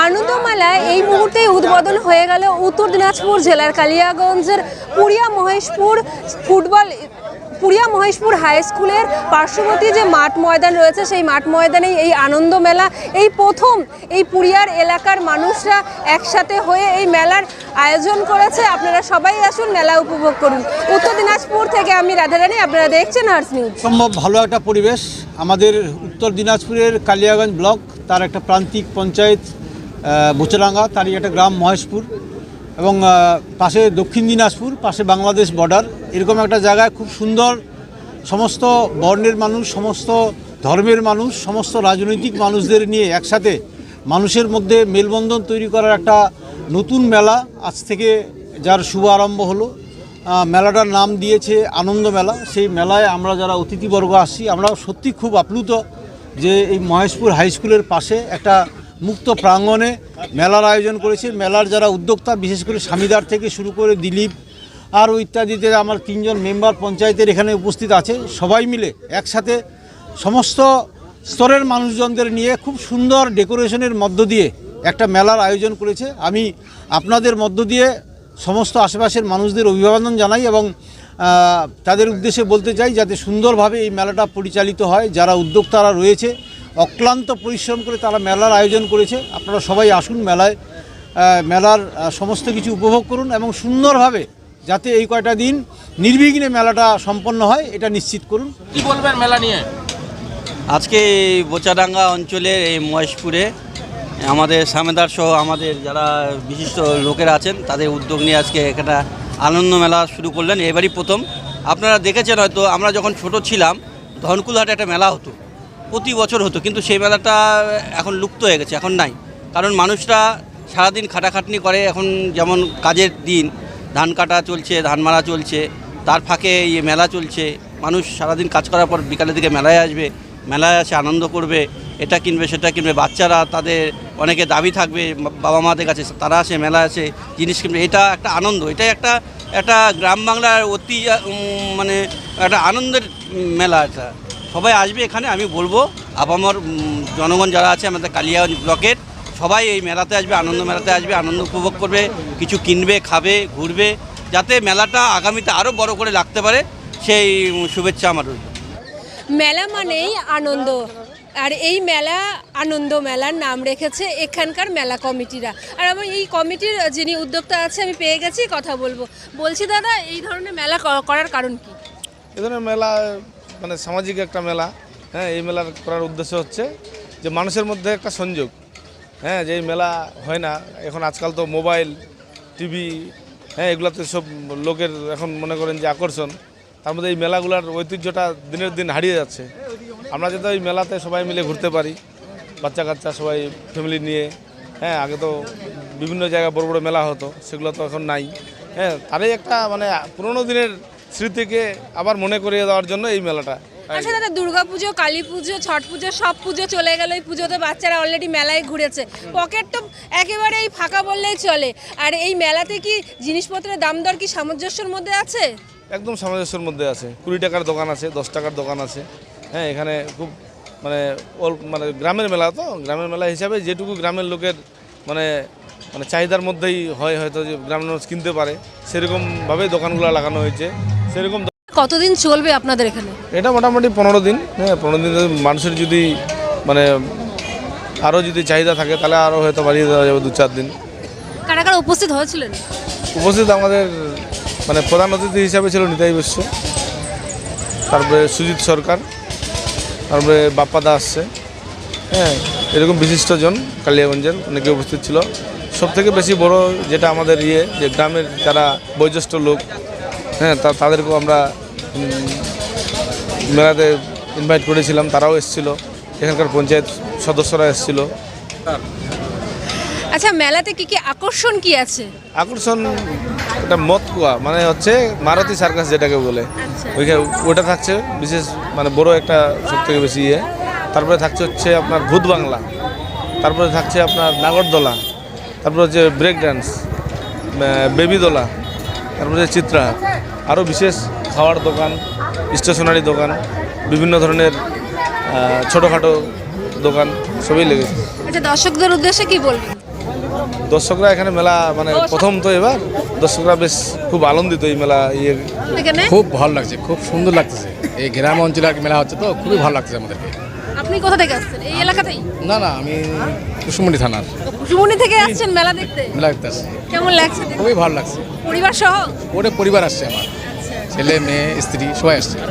আনন্দমেলায় এই মুহূর্তেই উদ্বোধন হয়ে গেল উত্তর দিনাজপুর জেলার কালিয়াগঞ্জের পুরিয়া মহেশপুর হাই স্কুলের পার্শ্ববর্তী যে মাঠ ময়দান রয়েছে সেই মাঠ ময়দানেই এই আনন্দ মেলা। এই প্রথম এই পুরিয়ার এলাকার মানুষরা একসাথে হয়ে এই মেলার আয়োজন করেছে। আপনারা সবাই আসুন, মেলা উপভোগ করুন। উত্তর দিনাজপুর থেকে আমি রাধারানী, আপনারা দেখছেন আর্টস নিউজ। সম্ভব ভালো একটা পরিবেশ আমাদের উত্তর দিনাজপুরের কালিয়াগঞ্জ ব্লক, তার একটা প্রান্তিক পঞ্চায়েত বোচারাঙ্গা, তারই একটা গ্রাম মহেশপুর, এবং পাশে দক্ষিণ দিনাজপুর, পাশে বাংলাদেশ বর্ডার। এরকম একটা জায়গায় খুব সুন্দর সমস্ত বর্ণের মানুষ, সমস্ত ধর্মের মানুষ, সমস্ত রাজনৈতিক মানুষদের নিয়ে একসাথে মানুষের মধ্যে মেলবন্ধন তৈরি করার একটা নতুন মেলা আজ থেকে যার শুভ আরম্ভ হলো। মেলাটার নাম দিয়েছে আনন্দ মেলা। সেই মেলায় আমরা যারা অতিথিবর্গ আসছি, আমরা সত্যি খুব আপ্লুত যে এই মহেশপুর হাই স্কুলের পাশে একটা মুক্ত প্রাঙ্গণে মেলার আয়োজন করেছে। মেলার যারা উদ্যোক্তা, বিশেষ করে স্বামীদার থেকে শুরু করে দিলীপ আরও ইত্যাদিতে আমার 3 জন মেম্বার পঞ্চায়েতের এখানে উপস্থিত আছে, সবাই মিলে একসাথে সমস্ত স্তরের মানুষজনদের নিয়ে খুব সুন্দর ডেকোরেশনের মধ্য দিয়ে একটা মেলার আয়োজন করেছে। আমি আপনাদের মধ্য দিয়ে সমস্ত আশেপাশের মানুষদের অভিবাদন জানাই এবং তাদের উদ্দেশ্যে বলতে চাই যাতে সুন্দরভাবে এই মেলাটা পরিচালিত হয়। যারা উদ্যোক্তারা রয়েছে অক্লান্ত পরিশ্রম করে তারা মেলার আয়োজন করেছে। আপনারা সবাই আসুন মেলায়, মেলার সমস্ত কিছু উপভোগ করুন এবং সুন্দরভাবে যাতে এই কয়টা দিন নির্বিঘ্নে মেলাটা সম্পন্ন হয় এটা নিশ্চিত করুন। কি বলবেন মেলা নিয়ে? আজকে এই বোচাডাঙ্গা অঞ্চলের এই মহেশপুরে আমাদের সামেদার সহ আমাদের যারা বিশিষ্ট লোকেরা আছেন তাদের উদ্যোগ নিয়ে আজকে এখানে আনন্দ মেলা শুরু করলেন। এবারই প্রথম। আপনারা দেখেছেন হয়তো, আমরা যখন ছোট ছিলাম ধনকুলহাটে একটা মেলা হতো, প্রতি বছর হতো, কিন্তু সেই মেলাটা এখন লুপ্ত হয়ে গেছে, এখন নাই। কারণ মানুষরা সারাদিন খাটাখাটনি করে, এখন যেমন কাজের দিন, ধান কাটা চলছে, ধান মারা চলছে, তার ফাঁকে মেলা চলছে। মানুষ সারাদিন কাজ করার পর বিকালের দিকে মেলায় আসবে, মেলায় আসে আনন্দ করবে, এটা কিনবে সেটা কিনবে। বাচ্চারা তাদের অনেকে দাবি থাকবে বাবা মাদের কাছে, তারা আসে মেলায় আসে জিনিস কিনবে। এটা একটা আনন্দ, এটাই একটা গ্রাম বাংলার অতি মানে একটা আনন্দের মেলা। এটা সবাই আসবে এখানে। আমি বলবো আপামর জনগণ যারা আছে আমাদের কালিয়াগঞ্জ ব্লকের, সবাই এই মেলাতে আসবে, আনন্দ মেলাতে আসবে, আনন্দ উপভোগ করবে, কিছু কিনবে, খাবে, ঘুরবে, যাতে মেলাটা আগামীতে আরও বড় করে লাগতে পারে সেই শুভেচ্ছা আমার রইল। মেলা মানেই আনন্দ, আর এই মেলা আনন্দ মেলার নাম রেখেছে এখানকার মেলা কমিটিরা। আর আমি এই কমিটির যিনি উদ্যোক্তা আছে আমি পেয়ে গেছি, কথা বলছি। দাদা, এই ধরনের মেলা করার কারণ কি? এই ধরনের মেলা মানে সামাজিক একটা মেলা। হ্যাঁ, এই মেলার করার উদ্দেশ্য হচ্ছে যে মানুষের মধ্যে একটা সংযোগ। হ্যাঁ, যে এই মেলা হয় না এখন, আজকাল তো মোবাইল, টিভি, হ্যাঁ, এগুলোতে সব লোকের এখন মনে করেন যে আকর্ষণ। তার মধ্যে এই মেলাগুলোর ঐতিহ্যটা দিনের দিন হারিয়ে যাচ্ছে। আমরা যাতে এই মেলাতে সবাই মিলে ঘুরতে পারি, বাচ্চা কাচ্চা সবাই ফ্যামিলি নিয়ে। হ্যাঁ, আগে তো বিভিন্ন জায়গায় বড় বড় মেলা হতো, সেগুলো তো এখন নাই। হ্যাঁ, তারই একটা মানে পুরোনো দিনের স্মৃতিকে আবার মনে করিয়ে দেওয়ার জন্য এই মেলাটা। আচ্ছা দাদা, দুর্গা পুজো, কালী পুজো, ছট পুজো, সব পুজো চলে গেল, এই পুজোতে বাচ্চারা অলরেডি মেলায় ঘুরেছে, পকেট তো একেবারেই ফাঁকা বললেই চলে। আর এই মেলাতে কি জিনিসপত্রের দাম দর কি সামঞ্জস্যের মধ্যে আছে? একদম সামঞ্জস্যের মধ্যে আছে। 20 টাকার দোকান আছে, 10 টাকার দোকান আছে। হ্যাঁ, এখানে খুব মানে মানে গ্রামের মেলা, তো গ্রামের মেলা হিসাবে যেটুকু গ্রামের লোকের মানে মানে চাহিদার মধ্যেই হয়, হয়তো যে গ্রামের মানুষ কিনতে পারে, সেরকমভাবেই দোকানগুলো লাগানো হয়েছে। সেরকম কতদিন চলবে আপনাদের এখানে? এটা মোটামুটি 15 দিন। হ্যাঁ, 15 দিন মানুষের যদি মানে আরও যদি চাহিদা থাকে তাহলে আরও হয়তো বাড়িয়ে দেওয়া যাবে 2-4 দিন। কারা কারা উপস্থিত হয়েছিলেন? উপস্থিত আমাদের মানে প্রধান অতিথি হিসাবে ছিল নিতাই বৈশ্য, তারপরে সুজিত সরকার, তারপরে বাপ্পা দা আসছে। হ্যাঁ, এরকম বিশিষ্টজন কালিয়াগঞ্জের অনেকে উপস্থিত ছিল। সবথেকে বেশি বড় যেটা আমাদের যে গ্রামের যারা বয়োজ্যেষ্ঠ লোক, হ্যাঁ, তাদেরকেও আমরা মেলাতে ইনভাইট করেছিলাম, তারাও এসেছিল, এখানকার পঞ্চায়েত সদস্যরা এসেছিল। আচ্ছা, মেলাতে কি কি আকর্ষণ কি আছে? আকর্ষণ একটা মদ কুয়া, মানে হচ্ছে মারুতি সার্কাস যেটাকে বলে, ওইখানে ওটা থাকছে বিশেষ মানে বড় একটা সবথেকে বেশি ইয়ে। তারপরে থাকছে হচ্ছে আপনার ভূত বাংলা, তারপরে থাকছে আপনার নাগরদোলা, তারপরে হচ্ছে ব্রেক ডান্স, বেবি দোলা, তারপরে চিত্রহার, আরও বিশেষ খাওয়ার দোকান, স্টেশনারি দোকান, বিভিন্ন ধরনের ছোটোখাটো দোকান সবই লেগেছে। আচ্ছা, দর্শকদের উদ্দেশ্যে কি বলবেন? দর্শকরা এখানে মেলা মানে প্রথম তো এবার দর্শকরা বেশ খুব আনন্দিত এই মেলা এখানে খুব ভালো লাগছে, খুব সুন্দর লাগতেছে। এই গ্রাম অঞ্চলে আর কি মেলা হচ্ছে তো খুবই ভালো লাগছে আমাদেরকে। আপনি কোথা থেকে আসছেন? এই এলাকাতেই? না না, আমি কুসুমন্ডি থানার কুসুমনি থেকে আসছেন মেলা দেখতে? মেলা দেখতে আসছি, কেমন লাগছে দেখতে? খুবই ভালো লাগছে। পরিবার সহ? ওরে পরিবার আসছে আমার, ছেলে মেয়ে স্ত্রী সবাই আসছে।